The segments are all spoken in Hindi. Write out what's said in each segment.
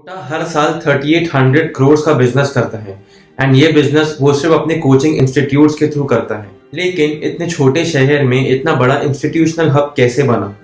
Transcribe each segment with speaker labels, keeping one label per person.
Speaker 1: कोटा हर साल 3800 करोड़ का बिजनेस करता है एंड ये बिजनेस वो सिर्फ अपने कोचिंग इंस्टीट्यूट्स के थ्रू करता है। लेकिन इतने छोटे शहर में इतना बड़ा इंस्टीट्यूशनल हब कैसे बना?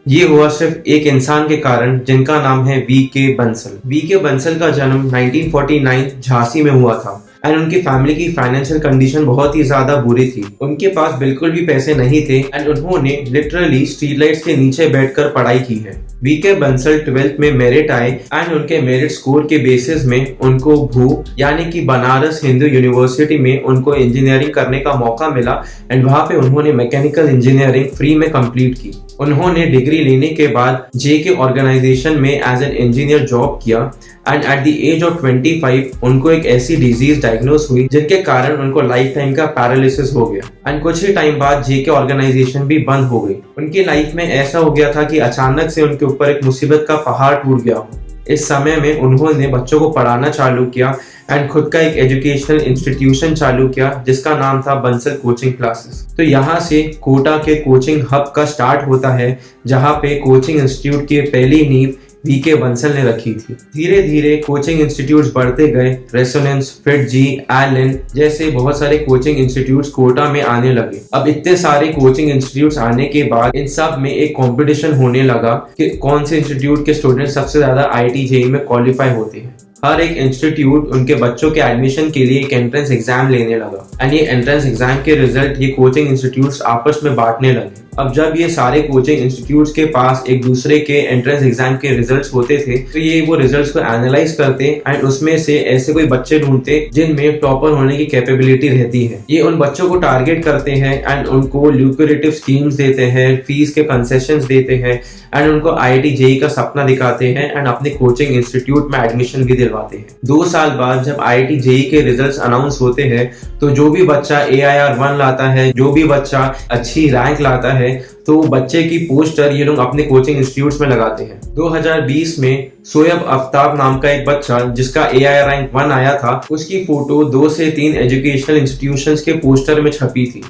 Speaker 1: ये हुआ सिर्फ एक इंसान के कारण जिनका नाम है वी के बंसल। वी के बंसल का जन्म 1949 झांसी में हुआ था एंड उनकी फैमिली की फाइनेंशियल कंडीशन बहुत ही ज्यादा बुरी थी। उनके पास बिल्कुल भी पैसे नहीं थे एंड उन्होंने लिटरली स्ट्रीट लाइट्स के नीचे बैठकर पढ़ाई की है। वी के बंसल 12th में मेरिट आए एंड उनके मेरिट स्कोर के बेसिस में उनको भू यानी कि बनारस हिंदू यूनिवर्सिटी में उनको इंजीनियरिंग करने का मौका मिला एंड वहां पे उन्होंने मैकेनिकल इंजीनियरिंग फ्री में कंप्लीट की। उन्होंने डिग्री लेने के बाद जे के ऑर्गेनाइजेशन में एज एन इंजीनियर जॉब किया and at the age of 25 उनको एक ऐसी डिजीज डायग्नोस हुई जिनके कारण उनको लाइफ टाइम का पैरालिसिस हो गया एंड कुछ ही टाइम बाद जे के ऑर्गेनाइजेशन भी बंद हो गई। उनकी लाइफ में ऐसा हो गया था कि अचानक से उनके ऊपर एक मुसीबत का पहाड़ टूट गया। इस समय में उन्होंने बच्चों को पढ़ाना चालू किया एंड खुद का एक एजुकेशनल इंस्टीट्यूशन चालू किया जिसका नाम था बंसल कोचिंग क्लासेस। तो यहाँ से कोटा के कोचिंग हब का स्टार्ट होता है जहाँ पे कोचिंग इंस्टीट्यूट की पहली नींव वी के बंसल ने रखी थी। धीरे धीरे कोचिंग इंस्टीट्यूट्स बढ़ते गए। रेसोनेंस, फिटजी, एलन जैसे बहुत सारे कोचिंग इंस्टीट्यूट्स कोटा में आने लगे। अब इतने सारे कोचिंग इंस्टीट्यूट्स आने के बाद इन सब में एक कंपटीशन होने लगा कि कौन से इंस्टीट्यूट के स्टूडेंट सबसे ज्यादा आईआईटी जेईई में क्वालिफाई होते हैं। हर एक इंस्टीट्यूट उनके बच्चों के एडमिशन के लिए एक एंट्रेंस एग्जाम लेने लगा एंड ये एंट्रेंस एग्जाम के रिजल्ट ये कोचिंग इंस्टीट्यूट्स आपस में बांटने लगे। अब जब ये सारे कोचिंग इंस्टीट्यूट्स के पास एक दूसरे के एंट्रेंस एग्जाम के रिजल्ट्स होते थे तो ये वो रिजल्ट्स को एनालाइज करते एंड उसमें से ऐसे कोई बच्चे ढूंढते जिनमें टॉपर होने की कैपेबिलिटी रहती है। ये उन बच्चों को टारगेट करते हैं एंड उनको ल्यूक्रेटिव स्कीम्स देते हैं, फीस के कंसेशंस देते हैं एंड उनको आईआईटी जेईई का सपना दिखाते हैं एंड अपने कोचिंग इंस्टीट्यूट में एडमिशन भी दिलवाते हैं। 2 साल बाद जब आईआईटी जेईई के रिजल्ट्स अनाउंस होते हैं तो जो भी बच्चा AIR 1 लाता है, जो भी बच्चा अच्छी रैंक लाता है तो बच्चे की पोस्टर ये लोग अपने कोचिंग इंस्टीट्यूट्स में लगाते हैं। 2020 में शोएब आफ्ताब नाम का एक बच्चा जिसका AIR रैंक 1 आया था उसकी फोटो 2 से 3 एजुकेशनल इंस्टीट्यूशंस के पोस्टर में छपी थी।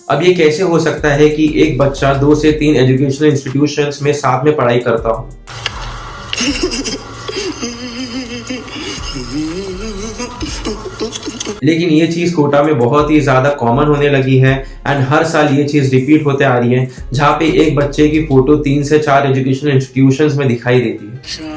Speaker 1: अब ये कैसे हो सकता है कि एक बच्चा 2 से 3 एजुकेशनल इंस्टीट्यूशंस में साथ में पढ़ाई करता हो? लेकिन ये चीज कोटा में बहुत ही ज्यादा कॉमन होने लगी है एंड हर साल ये चीज रिपीट होते आ रही है जहाँ पे एक बच्चे की फोटो 3 से 4 एजुकेशनल इंस्टीट्यूशंस में दिखाई देती है।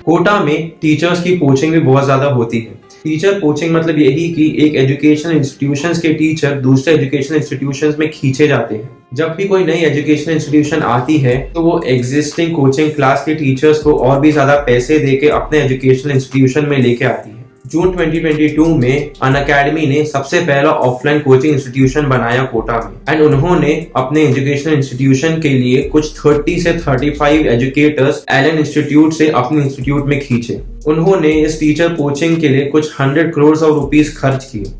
Speaker 1: कोटा में टीचर्स की पोचिंग भी बहुत ज्यादा होती है। टीचर कोचिंग मतलब यही कि एक एजुकेशनल इंस्टीट्यूशंस के टीचर दूसरे एजुकेशनल इंस्टीट्यूशंस में खींचे जाते हैं। जब भी कोई नई एजुकेशनल इंस्टीट्यूशन आती है तो वो एग्जिस्टिंग कोचिंग क्लास के टीचर्स को और भी ज्यादा पैसे देके अपने एजुकेशनल इंस्टीट्यूशन में लेके आती है। जून 2022 में अनअकैडमी ने सबसे पहला ऑफलाइन कोचिंग इंस्टीट्यूशन बनाया कोटा में एंड उन्होंने अपने एजुकेशनल इंस्टीट्यूशन के लिए कुछ 30 से 35 एजुकेटर्स एलन इंस्टीट्यूट से अपने इंस्टीट्यूट में खींचे। उन्होंने इस टीचर कोचिंग के लिए कुछ 100 करोड़ रुपीस खर्च किए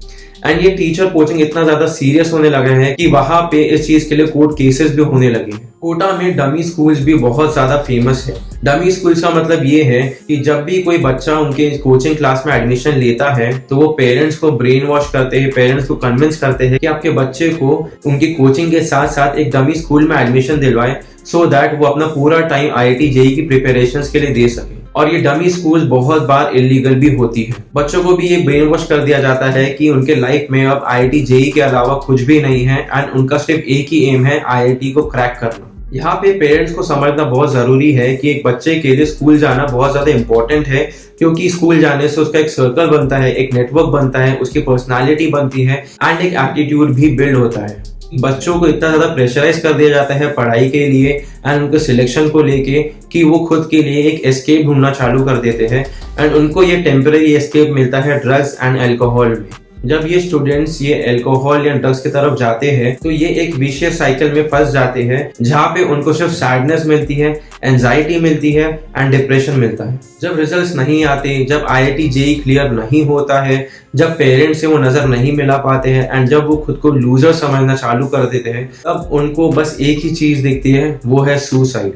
Speaker 1: एंड ये टीचर कोचिंग इतना ज्यादा सीरियस होने लगा है कि वहां पे इस चीज के लिए कोर्ट केसेस भी होने लगे हैं। कोटा में डमी स्कूल्स भी बहुत ज्यादा फेमस है। डमी स्कूल्स का मतलब ये है कि जब भी कोई बच्चा उनके कोचिंग क्लास में एडमिशन लेता है तो वो पेरेंट्स को ब्रेन वॉश करते हैं, पेरेंट्स को कन्विंस करते हैं कि आपके बच्चे को उनकी कोचिंग के साथ साथ एक डमी स्कूल में एडमिशन दिलवाए सो दैट वो अपना पूरा टाइम आईआईटी जेईई की प्रिपरेशंस के लिए दे सके। और ये डमी स्कूल बहुत बार इलीगल भी होती है। बच्चों को भी ये ब्रेन वॉश कर दिया जाता है कि उनके लाइफ में अब आईआईटी जेईई के अलावा कुछ भी नहीं है एंड उनका सिर्फ एक ही एम है आईआईटी को क्रैक करना। यहाँ पे पेरेंट्स को समझना बहुत जरूरी है कि एक बच्चे के लिए स्कूल जाना बहुत ज्यादा इंपॉर्टेंट है क्योंकि स्कूल जाने से उसका एक सर्कल बनता है, एक नेटवर्क बनता है, उसकी पर्सनालिटी बनती है एंड एक एप्टीट्यूड भी बिल्ड होता है। बच्चों को इतना ज्यादा प्रेशराइज कर दिया जाता है पढ़ाई के लिए एंड उनके सिलेक्शन को लेके कि वो खुद के लिए एक एस्केप ढूंढना चालू कर देते हैं एंड उनको ये टेम्पररी एस्केप मिलता है ड्रग्स एंड अल्कोहल में। जब ये स्टूडेंट्स ये अल्कोहल या ड्रग्स की तरफ जाते हैं तो ये एक विशियस साइकिल में फंस जाते हैं जहाँ पे उनको सिर्फ सैडनेस मिलती है, एंजाइटी मिलती है एंड डिप्रेशन मिलता है। जब रिजल्ट्स नहीं आते, जब आईआईटी जेईई क्लियर नहीं होता है, जब पेरेंट्स से वो नजर नहीं मिला पाते हैं एंड जब वो खुद को लूजर समझना चालू कर देते हैं तब उनको बस एक ही चीज दिखती है, वो है सुसाइड।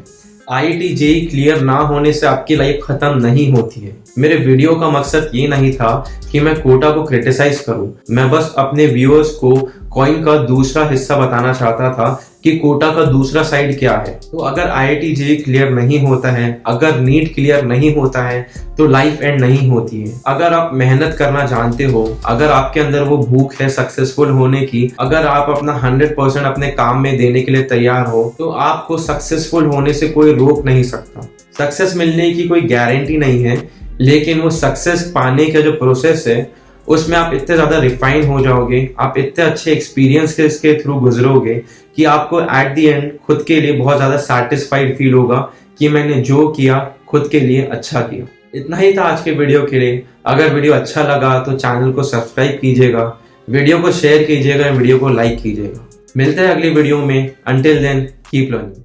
Speaker 1: आईआईटी जेईई क्लियर ना होने से आपकी लाइफ खत्म नहीं होती है। मेरे वीडियो का मकसद ये नहीं था कि मैं कोटा को क्रिटिसाइज करूं, मैं बस अपने व्यूअर्स को कॉइन का दूसरा हिस्सा बताना चाहता था कि कोटा का दूसरा साइड क्या है। तो अगर IIT JEE क्लियर नहीं होता है, अगर नीट क्लियर नहीं होता है, तो लाइफ एंड नहीं होती है। अगर आप मेहनत करना जानते हो, अगर आपके अंदर वो भूख है सक्सेसफुल होने की, अगर आप अपना 100% अपने काम में देने के लिए तैयार हो, तो आपको सक्सेसफुल होने से कोई रोक नहीं सकता। सक्सेस मिलने की कोई गारंटी नहीं है, लेकिन वो सक्सेस पाने का जो प्रोसेस है उसमें आप इतने ज्यादा रिफाइन हो जाओगे, आप इतने अच्छे एक्सपीरियंस के इसके थ्रू गुजरोगे कि आपको एट द एंड खुद के लिए बहुत ज्यादा सैटिस्फाइड फील होगा कि मैंने जो किया खुद के लिए अच्छा किया। इतना ही था आज के वीडियो के लिए। अगर वीडियो अच्छा लगा तो चैनल को सब्सक्राइब कीजिएगा, वीडियो को शेयर कीजिएगा, वीडियो को लाइक कीजिएगा। मिलते हैं अगली वीडियो में। Until then keep learning.